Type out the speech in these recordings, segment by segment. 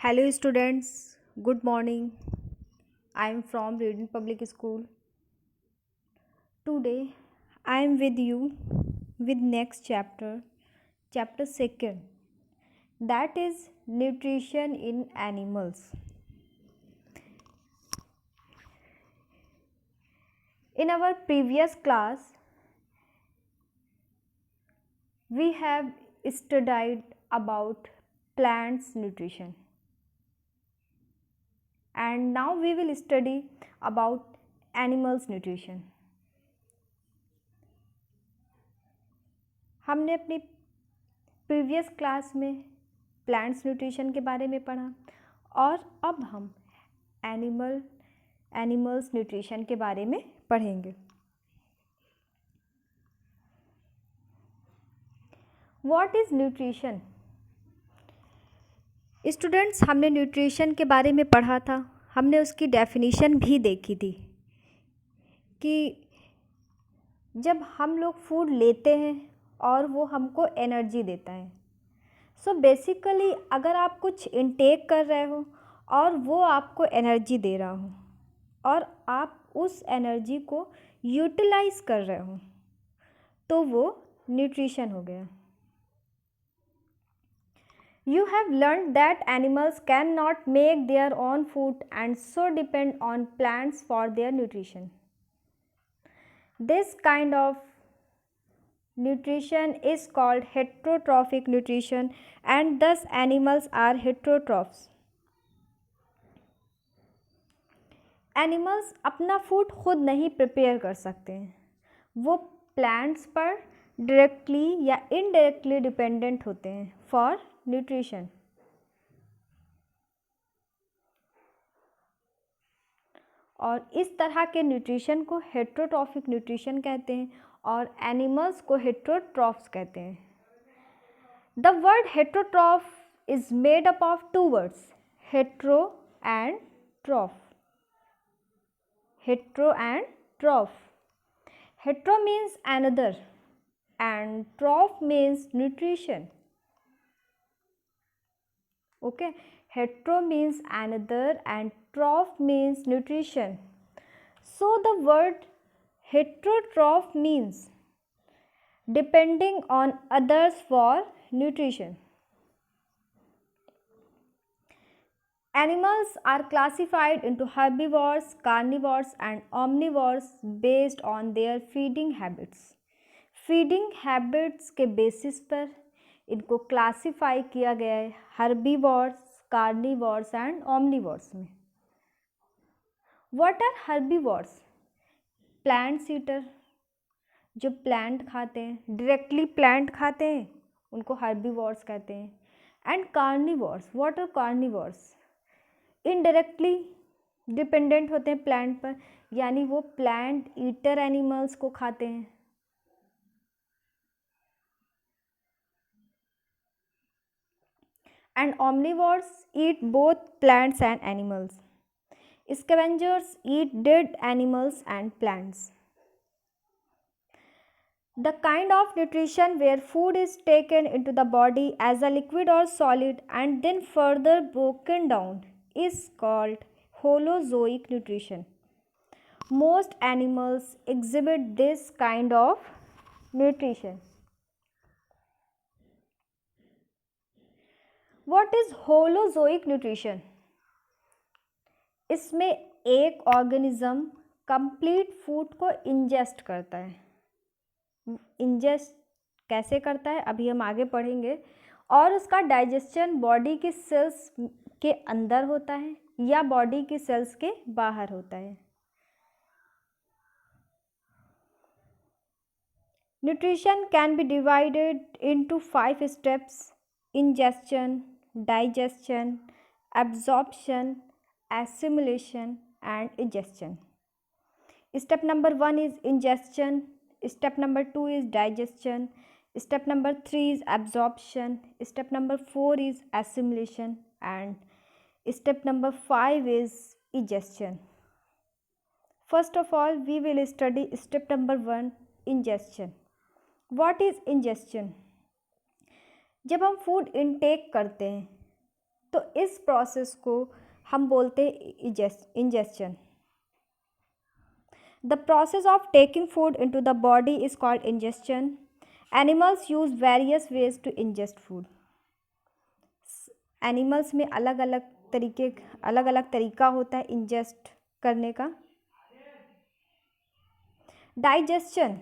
Hello students, good morning. I am from Reading Public School. Today I am with you with next chapter 2nd, that is nutrition in animals. In our previous class we have studied about plants nutrition, and now we will study about animals nutrition. हमने अपनी previous class में plants nutrition के बारे में पढ़ा और अब हम एनिमल्स न्यूट्रिशन के बारे में पढ़ेंगे. What is nutrition? स्टूडेंट्स, हमने न्यूट्रिशन के बारे में पढ़ा था. हमने उसकी डेफिनेशन भी देखी थी कि जब हम लोग फूड लेते हैं और वो हमको एनर्जी देता है. सो बेसिकली अगर आप कुछ इनटेक कर रहे हो और वो आपको एनर्जी दे रहा हो और आप उस एनर्जी को यूटिलाइज कर रहे हो तो वो न्यूट्रिशन हो गया. You have learned that animals cannot make their own food and so depend on plants for their nutrition. This kind of nutrition is called heterotrophic nutrition and thus animals are heterotrophs. Animals अपना food खुद नहीं prepare कर सकते हैं, वो plants पर directly या indirectly dependent होते हैं फॉर न्यूट्रिशन. और इस तरह के न्यूट्रिशन को हेटरोट्रॉफिक न्यूट्रिशन कहते हैं और एनिमल्स को हेटरोट्रॉफ्स कहते हैं. The word heterotroph is made up of two words, hetero and troph. Hetero and troph. Hetero means another and troph means nutrition. Okay, hetero means another and troph means nutrition. So the word heterotroph means depending on others for nutrition. Animals are classified into herbivores, carnivores and omnivores based on their feeding habits. Feeding habits के basis पर इनको classify किया गया है herbivores, carnivores and omnivores में. What are herbivores? Plants eater, जो plant खाते हैं, डायरेक्टली प्लांट खाते हैं, उनको हर्बीवोर्स कहते हैं. And carnivores, what are carnivores? Indirectly dependent होते हैं प्लांट पर, यानी वो प्लांट ईटर एनिमल्स को खाते हैं. And omnivores eat both plants and animals. Scavengers eat dead animals and plants. The kind of nutrition where food is taken into the body as a liquid or solid and then further broken down is called holozoic nutrition. Most animals exhibit this kind of nutrition. What is holozoic nutrition? इसमें एक organism complete food को ingest करता है. Ingest कैसे करता है अभी हम आगे पढ़ेंगे. और उसका डाइजेशन बॉडी के सेल्स के अंदर होता है या बॉडी के सेल्स के बाहर होता है. Nutrition can be divided into 5 steps: ingestion, digestion, absorption, assimilation and ingestion. Step number 1 is ingestion, step number 2 is digestion, step number 3 is absorption, step number 4 is assimilation and step number 5 is ingestion. First of all we will study step number 1, ingestion. What is ingestion? जब हम food intake करते हैं तो इस process को हम बोलते हैं ingestion. The process of taking food into the body is called ingestion. Animals use various ways to ingest food. Animals में अलग अलग तरीका होता है इंजेस्ट करने का। Digestion,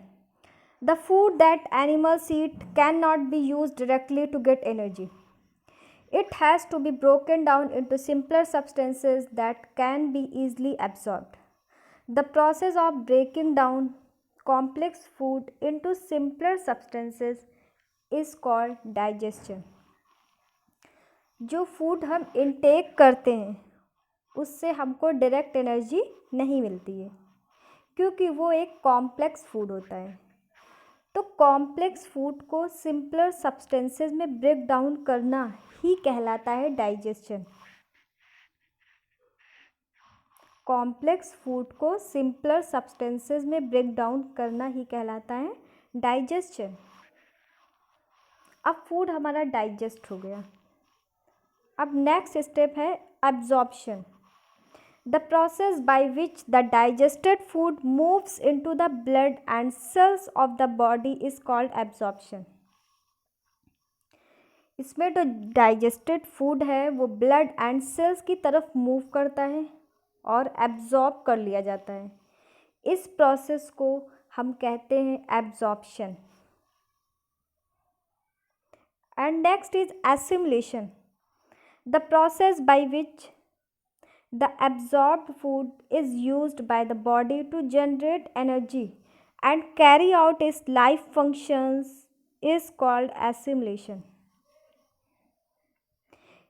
the food that animals eat can not be use directly to get energy. It has to be broken down into simpler substances that can be easily absorbed. The process of breaking down complex food into simpler substances is called digestion. जो food हम intake करते हैं उससे हमको direct energy नहीं मिलती है क्योंकि वो एक कॉम्प्लेक्स फूड होता है। तो कॉम्प्लेक्स फूड को सिंपलर सब्सटेंसेस में ब्रेक डाउन करना ही कहलाता है डाइजेशन। कॉम्प्लेक्स फूड को सिंपलर सब्सटेंसेस में ब्रेक डाउन करना ही कहलाता है डाइजेशन। अब फूड हमारा डाइजेस्ट हो गया। अब नेक्स्ट स्टेप है absorption. The process by which the digested food moves into the blood and cells of the body is called absorption. इसमें जो डाइजेस्टेड फूड है वो ब्लड एंड सेल्स की तरफ मूव करता है और एब्जॉर्ब कर लिया जाता है। इस प्रोसेस को हम कहते हैं absorption. And next is assimilation. The process by which the absorbed food is used by the body to generate energy and carry out its life functions is called assimilation.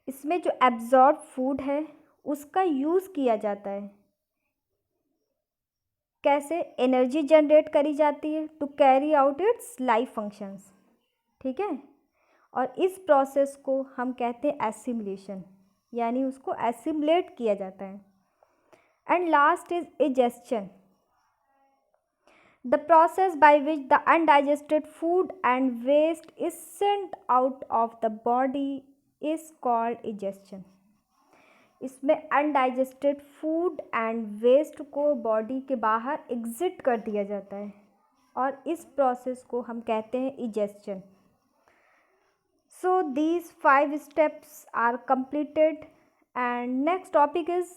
इसमें जो एब्जॉर्ब फूड है उसका use किया जाता है। कैसे? Energy generate करी जाती है to carry out its life functions. ठीक है, और इस प्रोसेस को हम कहते हैं एसिमिलेशन, यानी उसको एसिमुलेट किया जाता है। And last is egestion. The process by which the undigested food and waste is sent out of the body is called egestion. इसमें अनडाइजेस्टेड फूड एंड वेस्ट को बॉडी के बाहर एग्जिट कर दिया जाता है और इस प्रोसेस को हम कहते हैं egestion. So these 5 steps are completed and next topic is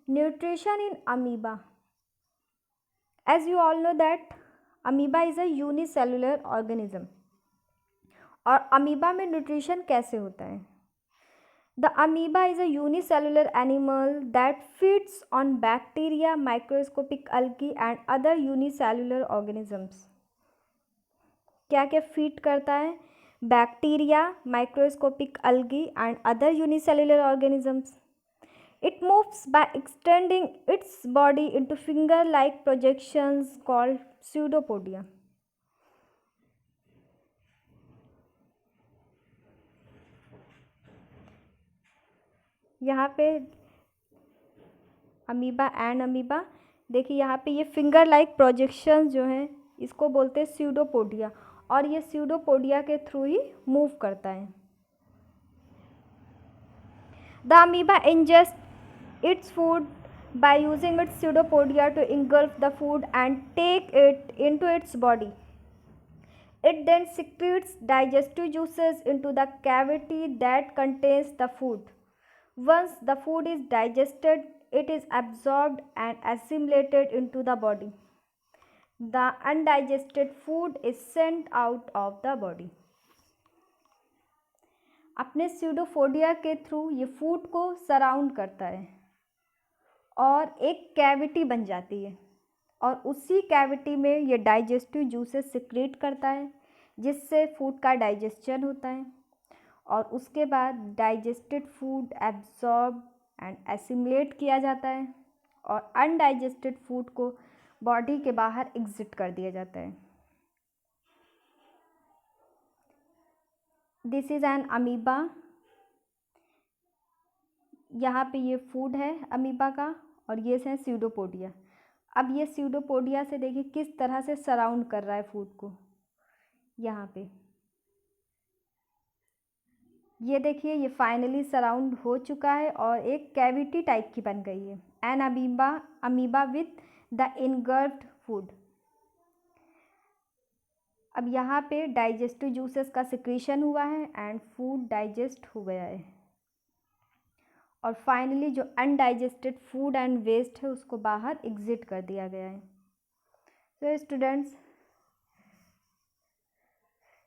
nutrition in amoeba. As you all know that amoeba is a unicellular organism. और अमीबा में न्यूट्रिशन कैसे होता है? The amoeba is a unicellular animal that feeds on bacteria, microscopic algae and other unicellular organisms. क्या क्या feed करता है? Bacteria, microscopic algae and other unicellular organisms. It moves by extending its body into finger-like projections called pseudopodia. यहाँ पे amoeba and amoeba, देखिए यहाँ पे ये फिंगर लाइक प्रोजेक्शंस जो हैं इसको बोलते हैं स्यूडोपोडिया, और ये स्यूडोपोडिया के थ्रू ही मूव करता है। The amoeba ingest its food by using its pseudopodia to engulf the food and take it into its body. It then secretes digestive juices into the cavity that contains the food. Once the food is digested, it is absorbed and assimilated into the body. The undigested food is sent out of the body. अपने pseudopodia के through ये food को surround करता है और एक cavity बन जाती है और उसी कैविटी में ये डाइजेस्टिव जूसेस सिक्रेट करता है जिससे फूड का डाइजेशन होता है और उसके बाद digested food absorb and assimilate किया जाता है और अनडाइजेस्टेड फूड को बॉडी के बाहर एग्जिट कर दिया जाता है। This is an amoeba. यहाँ पे ये फूड है अमीबा का और ये है स्यूडोपोडिया। अब ये स्यूडोपोडिया से देखिए किस तरह से सराउंड कर रहा है फूड को। यहाँ पे ये देखिए ये फाइनली सराउंड हो चुका है और एक कैविटी टाइप की बन गई है। An amoeba with the engulfed food. अब यहाँ पे डाइजेस्टिव जूसेस का सिक्रीशन हुआ है एंड फूड डाइजेस्ट हो गया है और फाइनली जो अनडाइजेस्टेड फूड एंड वेस्ट है उसको बाहर एग्जिट कर दिया गया है। So students,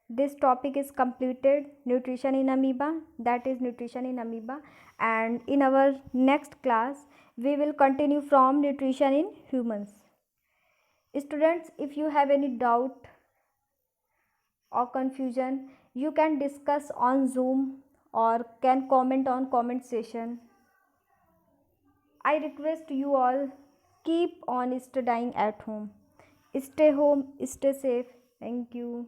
this topic is completed, nutrition in amoeba, that is nutrition in amoeba, and in our next class we will continue from nutrition in humans. Students, if you have any doubt or confusion, you can discuss on Zoom or can comment on comment section. I request you all, keep on studying at home. Stay home, stay safe. Thank you.